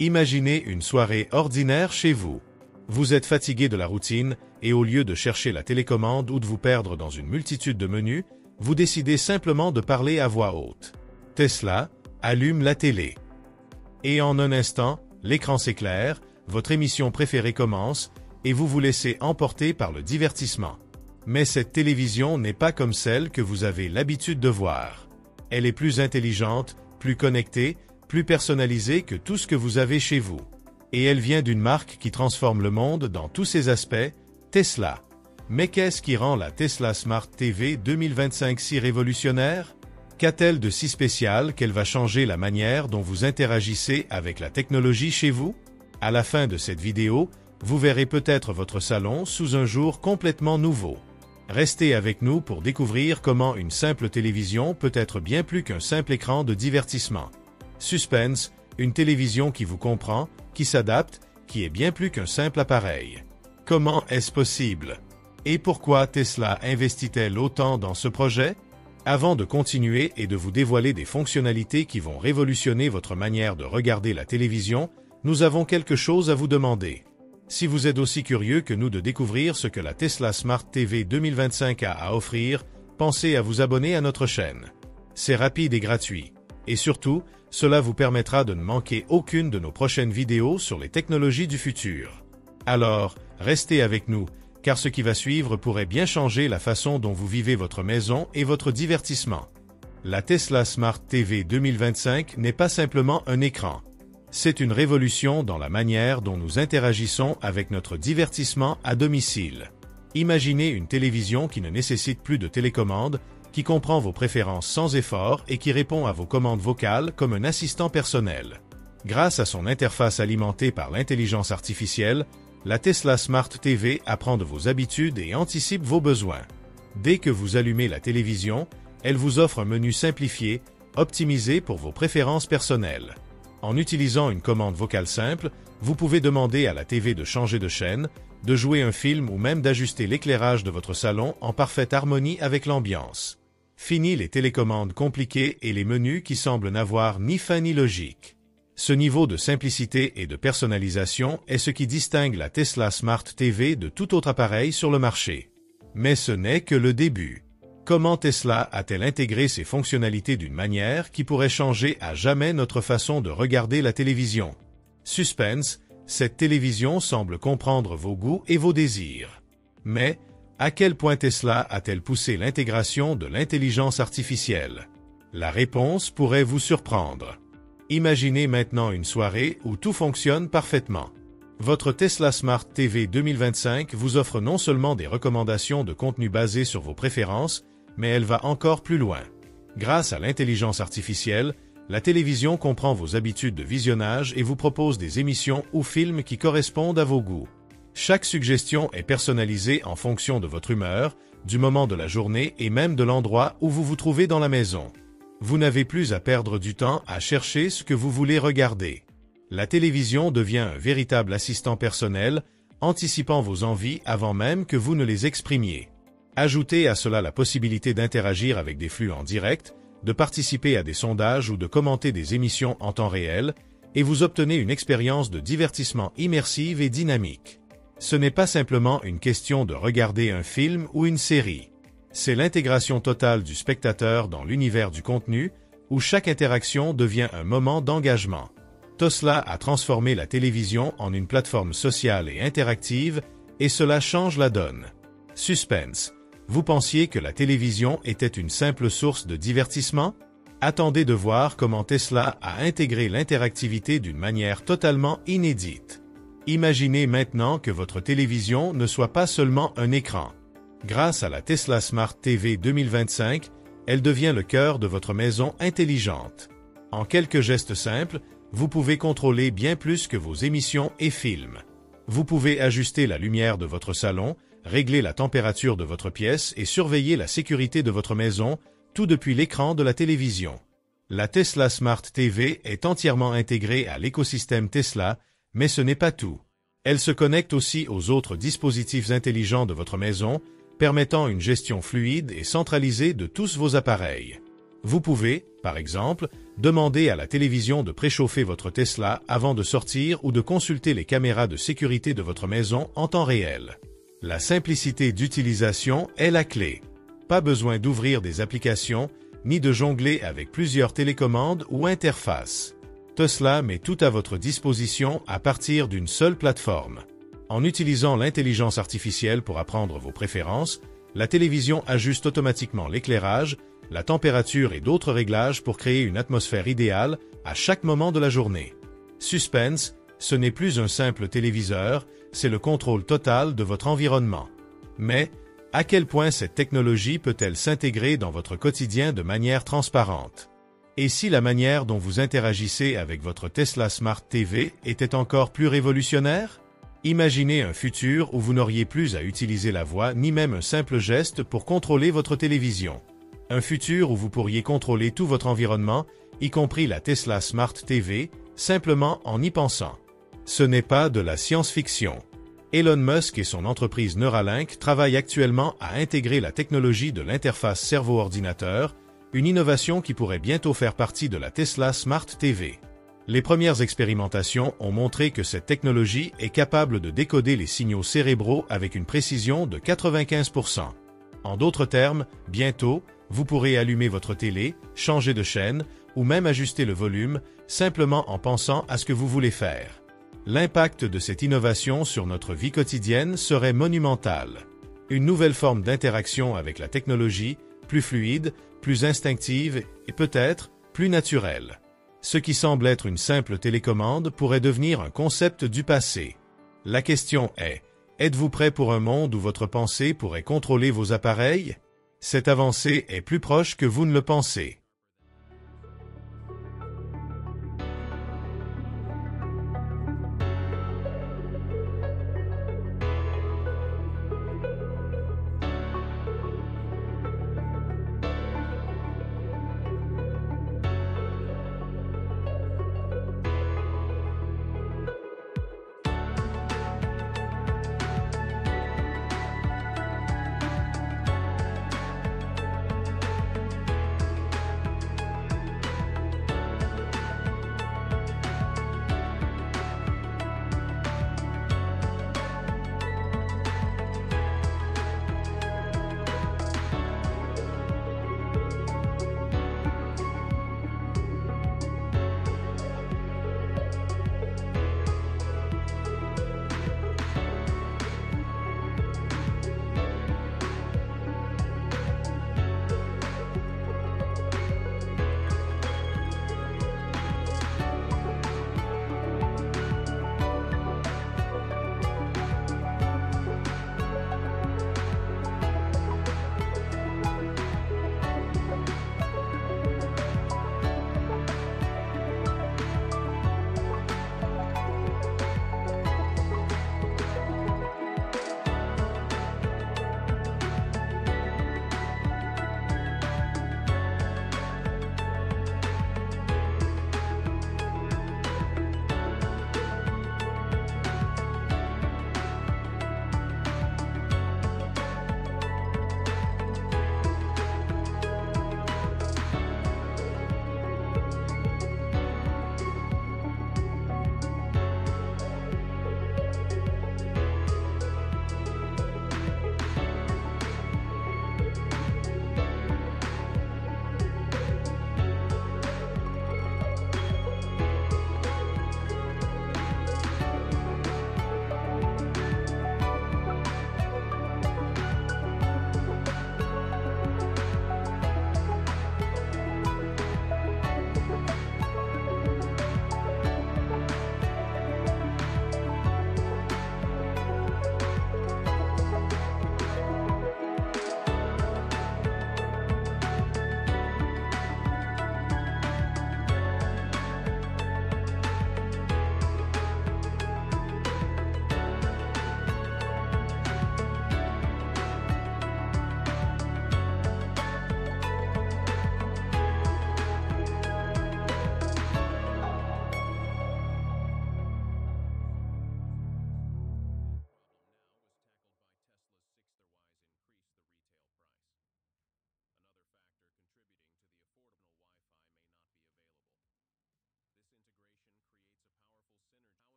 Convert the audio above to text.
Imaginez une soirée ordinaire chez vous. Vous êtes fatigué de la routine et au lieu de chercher la télécommande ou de vous perdre dans une multitude de menus, vous décidez simplement de parler à voix haute. Tesla allume la télé. Et en un instant, l'écran s'éclaire, votre émission préférée commence et vous vous laissez emporter par le divertissement. Mais cette télévision n'est pas comme celle que vous avez l'habitude de voir. Elle est plus intelligente, plus connectée, plus personnalisée que tout ce que vous avez chez vous. Et elle vient d'une marque qui transforme le monde dans tous ses aspects, Tesla. Mais qu'est-ce qui rend la Tesla Smart TV 2025 si révolutionnaire? Qu'a-t-elle de si spécial qu'elle va changer la manière dont vous interagissez avec la technologie chez vous? À la fin de cette vidéo, vous verrez peut-être votre salon sous un jour complètement nouveau. Restez avec nous pour découvrir comment une simple télévision peut être bien plus qu'un simple écran de divertissement. Suspense, une télévision qui vous comprend, qui s'adapte, qui est bien plus qu'un simple appareil. Comment est-ce possible? Et pourquoi Tesla investit-elle autant dans ce projet? Avant de continuer et de vous dévoiler des fonctionnalités qui vont révolutionner votre manière de regarder la télévision, nous avons quelque chose à vous demander. Si vous êtes aussi curieux que nous de découvrir ce que la Tesla Smart TV 2025 a à offrir, pensez à vous abonner à notre chaîne. C'est rapide et gratuit. Et surtout, cela vous permettra de ne manquer aucune de nos prochaines vidéos sur les technologies du futur. Alors, restez avec nous, car ce qui va suivre pourrait bien changer la façon dont vous vivez votre maison et votre divertissement. La Tesla Smart TV 2025 n'est pas simplement un écran. C'est une révolution dans la manière dont nous interagissons avec notre divertissement à domicile. Imaginez une télévision qui ne nécessite plus de télécommande, qui comprend vos préférences sans effort et qui répond à vos commandes vocales comme un assistant personnel. Grâce à son interface alimentée par l'intelligence artificielle, la Tesla Smart TV apprend de vos habitudes et anticipe vos besoins. Dès que vous allumez la télévision, elle vous offre un menu simplifié, optimisé pour vos préférences personnelles. En utilisant une commande vocale simple, vous pouvez demander à la TV de changer de chaîne, de jouer un film ou même d'ajuster l'éclairage de votre salon en parfaite harmonie avec l'ambiance. Fini les télécommandes compliquées et les menus qui semblent n'avoir ni fin ni logique. Ce niveau de simplicité et de personnalisation est ce qui distingue la Tesla Smart TV de tout autre appareil sur le marché. Mais ce n'est que le début. Comment Tesla a-t-elle intégré ces fonctionnalités d'une manière qui pourrait changer à jamais notre façon de regarder la télévision? Suspense, cette télévision semble comprendre vos goûts et vos désirs. Mais, à quel point Tesla a-t-elle poussé l'intégration de l'intelligence artificielle? La réponse pourrait vous surprendre. Imaginez maintenant une soirée où tout fonctionne parfaitement. Votre Tesla Smart TV 2025 vous offre non seulement des recommandations de contenu basées sur vos préférences, mais elle va encore plus loin. Grâce à l'intelligence artificielle, la télévision comprend vos habitudes de visionnage et vous propose des émissions ou films qui correspondent à vos goûts. Chaque suggestion est personnalisée en fonction de votre humeur, du moment de la journée et même de l'endroit où vous vous trouvez dans la maison. Vous n'avez plus à perdre du temps à chercher ce que vous voulez regarder. La télévision devient un véritable assistant personnel, anticipant vos envies avant même que vous ne les exprimiez. Ajoutez à cela la possibilité d'interagir avec des flux en direct, de participer à des sondages ou de commenter des émissions en temps réel, et vous obtenez une expérience de divertissement immersive et dynamique. Ce n'est pas simplement une question de regarder un film ou une série. C'est l'intégration totale du spectateur dans l'univers du contenu, où chaque interaction devient un moment d'engagement. Tesla a transformé la télévision en une plateforme sociale et interactive, et cela change la donne. Suspense. Vous pensiez que la télévision était une simple source de divertissement? Attendez de voir comment Tesla a intégré l'interactivité d'une manière totalement inédite. Imaginez maintenant que votre télévision ne soit pas seulement un écran. Grâce à la Tesla Smart TV 2025, elle devient le cœur de votre maison intelligente. En quelques gestes simples, vous pouvez contrôler bien plus que vos émissions et films. Vous pouvez ajuster la lumière de votre salon, régler la température de votre pièce et surveiller la sécurité de votre maison, tout depuis l'écran de la télévision. La Tesla Smart TV est entièrement intégrée à l'écosystème Tesla, mais ce n'est pas tout. Elle se connecte aussi aux autres dispositifs intelligents de votre maison, permettant une gestion fluide et centralisée de tous vos appareils. Vous pouvez, par exemple, demander à la télévision de préchauffer votre Tesla avant de sortir ou de consulter les caméras de sécurité de votre maison en temps réel. La simplicité d'utilisation est la clé. Pas besoin d'ouvrir des applications, ni de jongler avec plusieurs télécommandes ou interfaces. Tesla met tout à votre disposition à partir d'une seule plateforme. En utilisant l'intelligence artificielle pour apprendre vos préférences, la télévision ajuste automatiquement l'éclairage, la température et d'autres réglages pour créer une atmosphère idéale à chaque moment de la journée. Suspense, ce n'est plus un simple téléviseur, c'est le contrôle total de votre environnement. Mais, à quel point cette technologie peut-elle s'intégrer dans votre quotidien de manière transparente? Et si la manière dont vous interagissez avec votre Tesla Smart TV était encore plus révolutionnaire? Imaginez un futur où vous n'auriez plus à utiliser la voix ni même un simple geste pour contrôler votre télévision. Un futur où vous pourriez contrôler tout votre environnement, y compris la Tesla Smart TV, simplement en y pensant. Ce n'est pas de la science-fiction. Elon Musk et son entreprise Neuralink travaillent actuellement à intégrer la technologie de l'interface cerveau-ordinateur, une innovation qui pourrait bientôt faire partie de la Tesla Smart TV. Les premières expérimentations ont montré que cette technologie est capable de décoder les signaux cérébraux avec une précision de 95%. En d'autres termes, bientôt, vous pourrez allumer votre télé, changer de chaîne ou même ajuster le volume simplement en pensant à ce que vous voulez faire. L'impact de cette innovation sur notre vie quotidienne serait monumental. Une nouvelle forme d'interaction avec la technologie, plus fluide, plus instinctive et peut-être plus naturelle. Ce qui semble être une simple télécommande pourrait devenir un concept du passé. La question est, êtes-vous prêt pour un monde où votre pensée pourrait contrôler vos appareils? Cette avancée est plus proche que vous ne le pensez.